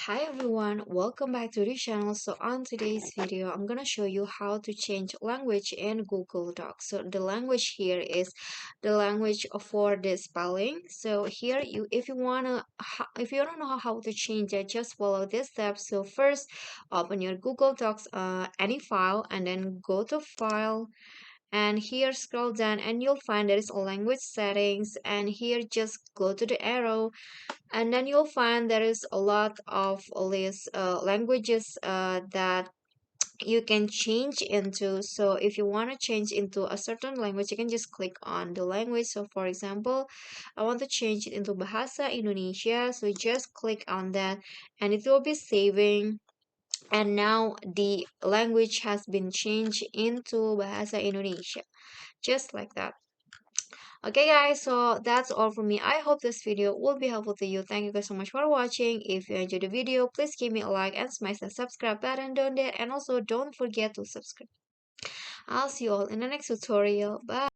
Hi everyone, welcome back to the channel. So on today's video, I'm gonna show you how to change language in Google Docs. So the language here is the language for the spelling. So here if you don't know how to change it, just follow this step. So first, open your Google Docs, any file, and then go to File. And here scroll down and you'll find there is a language settings, and here just go to the arrow, and then you'll find there is a lot of list languages that you can change into. So if you want to change into a certain language, you can just click on the language. So for example, I want to change it into Bahasa Indonesia, so just click on that and it will be saving, and now the language has been changed into Bahasa Indonesia, just like that. Okay guys, so that's all from me. I hope this video will be helpful to you. Thank you guys so much for watching. If you enjoyed the video, please give me a like and smash the subscribe button down there, and also don't forget to subscribe. I'll see you all in the next tutorial. Bye.